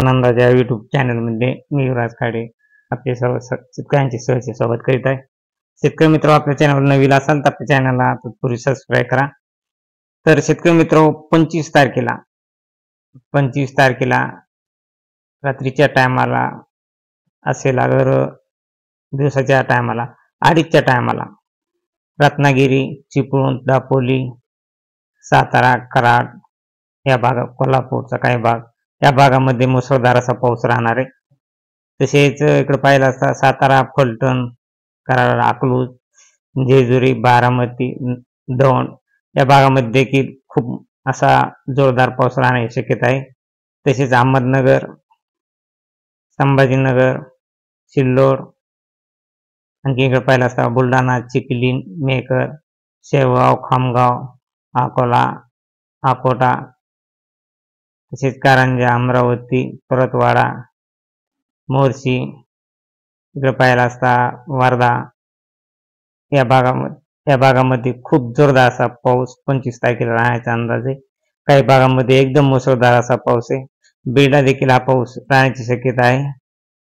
आनंदाच्या यूट्यूब चॅनलमध्ये मी युवराज खाडे आपले सर्व शेतकऱ्यांचे सहर्ष स्वागत करीत आहे। शेतकरी मित्र आपल्या चॅनलवर नवीन असाल तर आपल्या चॅनलला तत्पूर्वी सबस्क्राईब करा। तर शेतकरी मित्र 25 तारखेला रात्रीच्या टायमाला असेल अगर दिवसाच्या टायमाला 2:30च्या टायमाला रत्नागिरी, चिपळूण, दापोली, सातारा, कराड या भागात, कोल्हापूरचा काही भाग या भागामध्ये मुसळधार असा पाऊस राहणार आहे। तसेच इकडे पाहिलं असता सातारा, फलटण, कराड, अकलूज, जेजुरी, बारामती, दौंड या भागामध्ये देखील खूप असा जोरदार पाऊस राहण्याची शक्यता आहे। तसेच अहमदनगर, संभाजीनगर, सिल्लोड, आणखी इकडे पाहिलं असता बुलढाणा, चिखली, मेकर, शेवगाव, खामगाव, अकोला, अकोटा, तसेच कारंजा, अमरावती, परतवाडा, मोर्शी, इकडे पाहिला असता वर्धा या भागामध्ये खूप जोरदार असा पाऊस 25 तारखेला राहण्याचा अंदाज आहे। काही भागामध्ये एकदम मुसळधार असा पाऊस आहे। बीडला देखील हा पाऊस राहण्याची शक्यता आहे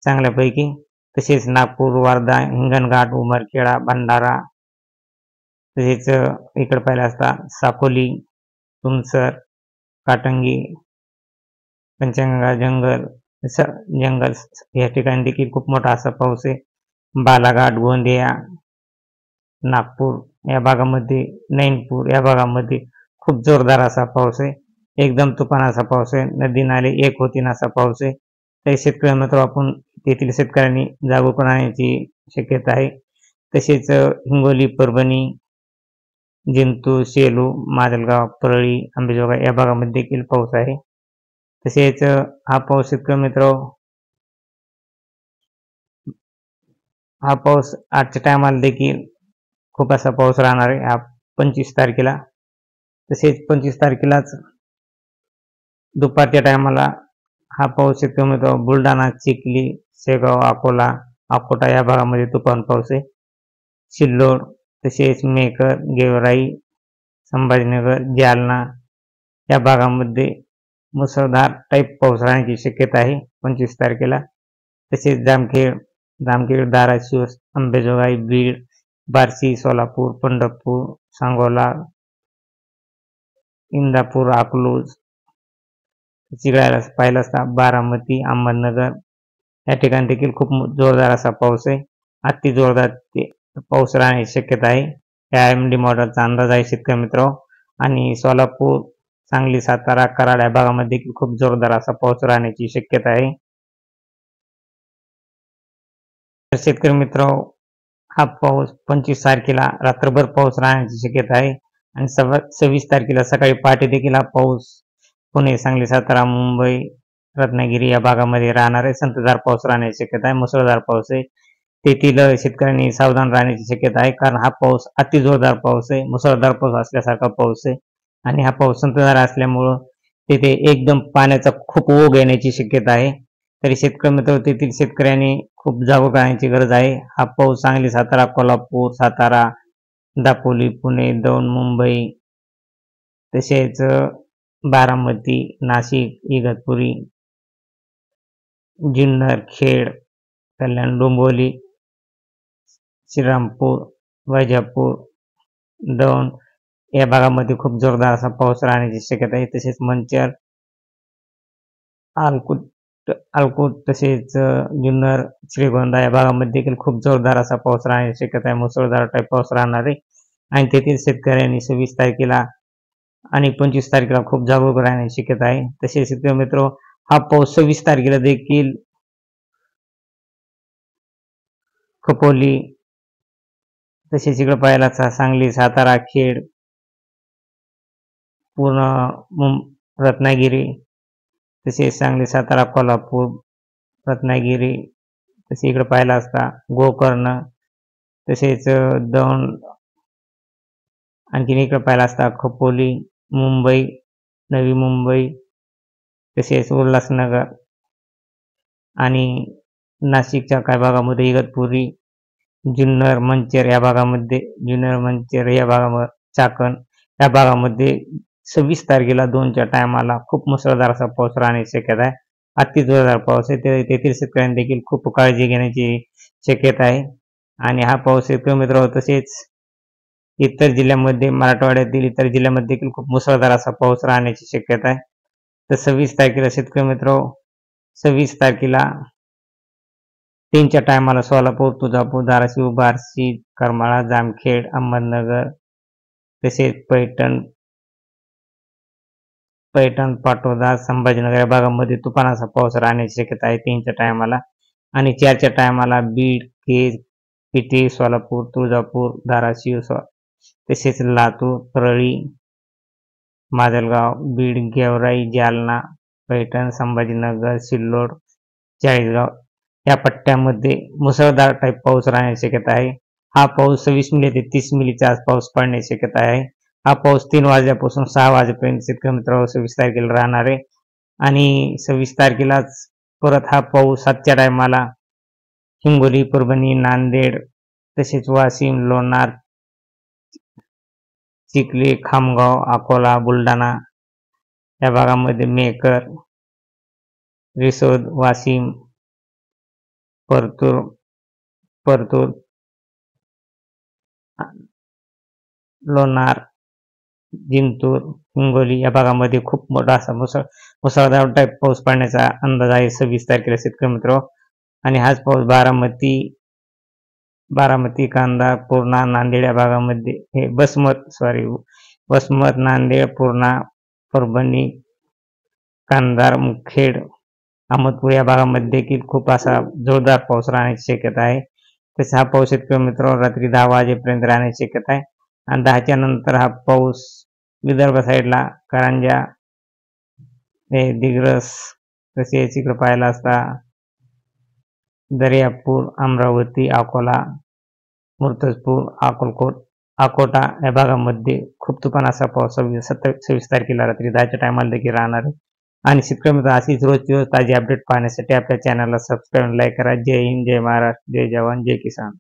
चांगल्यापैकी। तसेच नागपूर, वर्धा, हिंगणघाट, उमरखेडा, भंडारा, तसेच इकडे पाहिलं असता साकोली, तुमसर, काटंगी, पंचगंगा, जंगल या ठिकाणी देखील खूप मोठा असा पाऊस आहे। बालाघाट, गोंदिया, नागपूर या भागामध्ये, नैनपूर या भागामध्ये खूप जोरदार असा पाऊस आहे। एकदम तुफान असा पाऊस आहे। नदी नाले एक होतीन असा पाऊस आहे। तर शेतकरी मित्र आपण तेथील शेतकऱ्यांनी जागरूक राहण्याची शक्यता आहे। तसेच हिंगोली, परभणी, जिंतूर, सेलू, माजलगाव, परळी, अंबेजोगाई या भागामध्ये देखील पाऊस आहे। तसेच हा पाऊस शेतकरी मित्र हा पाऊस आजच्या टायमाला देखील खूप असा पाऊस राहणार आहे 25 तारखेला। तसेच 25 तारखेलाच दुपारच्या टायमाला हा पाऊस शेतकरी मित्र बुलढाणा, चिखली, शेगाव, अकोला, अकोटा या भागामध्ये तुफान पाऊस आहे। सिल्लोड, तसेच मेकर, गेवराई, संभाजीनगर, जालना या भागामध्ये मुसळधार टाईप पाऊस राहण्याची शक्यता आहे 25 तारखेला। तसेच जामखेड, धाराशिव, अंबेजोगाई, बीड, बार्शी, सोलापूर, पंढरपूर, सांगोला, इंदापूर, अकलूज, चिखल्याला पाहिलं असता बारामती, अहमदनगर या ठिकाणी देखील खूप जोरदार असा पाऊस आहे। अति जोरदार पाऊस राहण्याची शक्यता आहे। या IMD मॉडेलचा अंदाज आहे शेतकरी मित्र। आणि सोलापूर, सांगली, सातारा, कराड या भागामध्ये देखील खूप जोरदार असा पाऊस राहण्याची शक्यता आहे। तर शेतकरी मित्र हा पाऊस 25 तारखेला रात्रभर पाऊस राहण्याची शक्यता आहे। आणि 26 तारखेला सकाळी पहाटे देखील हा पाऊस पुणे, सांगली, सातारा, मुंबई, रत्नागिरी या भागामध्ये राहणार आहे। संततधार पाऊस राहण्याची शक्यता आहे। मुसळधार पाऊस आहे। तेथील शेतकऱ्यांनी सावधान राहण्याची शक्यता आहे, कारण हा पाऊस अति जोरदार पाऊस आहे, मुसळधार पाऊस असल्यासारखा पाऊस आहे। आणि हा पाऊस संततधार असल्यामुळं तेथे एकदम पाण्याचा खूप ओघ येण्याची शक्यता आहे। तरी शेतकरी मित्र तेथील शेतकऱ्यांनी खूप जागरूक राहण्याची गरज आहे। हा पाऊस सांगली, सातारा, कोल्हापूर, सातारा, दापोली, पुणे, दौंड, मुंबई, तसेच बारामती, नाशिक, इगतपुरी, जुन्नर, खेड, कल्याण, डोंबिवली, श्रीरामपूर, वैजापूर, दौंड या भागामध्ये खूप जोरदार असा पाऊस राहण्याची शक्यता आहे। तसेच मंचर, आलकुट, तसेच जुन्नर, श्रीगोंदा या भागामध्ये देखील खूप जोरदार असा पाऊस राहण्याची शक्यता आहे। मुसळधार टाईप पाऊस राहणार आहे। आणि तेथील शेतकऱ्यांनी 26 तारखेला आणि 25 तारखेला खूप जागरूक राहण्याची शक्यता आहे। तसेच शेतकरी मित्र हा पाऊस 26 तारखेला देखील खोपोली, तसेच इकडे पाहिला सांगली, सातारा, खेड, पूर्ण रत्नागिरी, तसेच सांगली, सातारा, कोल्हापूर, रत्नागिरी, तसे इकडे पाहिला असता गोकर्ण, तसेच दौंड, आणखीन इकडे पाहिला असता खोपोली, मुंबई, नवी मुंबई, तसेच उल्हासनगर आणि नाशिकच्या काही भागामध्ये इगतपुरी, जुन्नर, मंचर या भागामध्ये, चाकण या भागामध्ये 26 तारखेला 2च्या टायमाला खूप मुसळधार असा पाऊस राहण्याची शक्यता आहे। अति जोरदार पाऊस आहे. तेथील शेतकऱ्यांनी देखील खूप काळजी घेण्याची शक्यता आहे. आणि हा पाऊस शेतकरी मित्र तसेच इतर जिल्ह्यामध्ये, मराठवाड्यातील इतर जिल्ह्यामध्ये देखील खूप मुसळधार असा पाऊस राहण्याची शक्यता आहे. तर 26 तारखेला शेतकरी मित्र 26 तारखेला 3च्या टायमाला सोलापूर, तुळजापूर, धाराशिव, बार्शी, करमाळा, जामखेड, अहमदनगर तसेच पैठण, पाटोदा, संभाजीनगर या भागामध्ये तुफानाचा पाऊस राहण्याची शक्यता आहे 3च्या टायमाला. आणि 4च्या टायमाला बीड, केज, पिठी, सोलापूर, तुळजापूर, धाराशिव तसेच लातूर, परळी, माजलगाव, बीड, गेवराई, जालना, पैठण, संभाजीनगर, सिल्लोड, चाळीसगाव या पट्ट्यामध्ये मुसळधार टाईप पाऊस राहण्याची शक्यता आहे. हा पाऊस 26 मिली ते 30 मिलीच्या आसपास पडण्याची शक्यता आहे. हा पाऊस 3 वाजल्यापासून 6 वाजेपर्यंत शेतकरी मित्रांनो 26 तारखेला राहणार आहे. आणि 26 तारखेलाच परत हा पाऊस 7च्या टायमाला हिंगोली, परभणी, नांदेड तसेच वाशिम, लोणार, चिखली, खामगाव, अकोला, बुलढाणा या भागामध्ये मेकर, रिसोद, वाशिम, परतूर, लोणार, जिंतूर, हिंगोली या भागामध्ये खूप मोठा असा मुसळधार टाईप पाऊस पडण्याचा अंदाज आहे 26 तारखेला शेतकरी मित्र. आणि हाच पाऊस बारामती, कांदा, पूर्णा, नांदेड या भागामध्ये हे वसमत, नांदेड, पूर्णा, परभणी, कांधार, मुखेड, अहमदपूर या भागामध्ये देखील खूप असा जोरदार पाऊस राहण्याची शक्यता आहे. तसा हा पाऊस शेतकरी मित्र रात्री 10 वाजेपर्यंत राहण्याची शक्यता आहे. आणि 10च्या नंतर हा पाऊस विदर्भ साईडला कारंजा, दिग्रस तसेच इकडे पाहायला असता दर्यापूर, अमरावती, अकोला, मुर्तजपूर, अकोटा या भागामध्ये खूप तुफान असा पाऊस 26 तारखेला रात्री 10च्या टायमाला देखील राहणार आहे. आणि शेतकरी मित्र अशीच रोज ताजी अपडेट पाहण्यासाठी आपल्या चॅनलला सबस्क्राईब, लाईक करा. जय हिंद, जय महाराष्ट्र, जय जवान, जय किसान.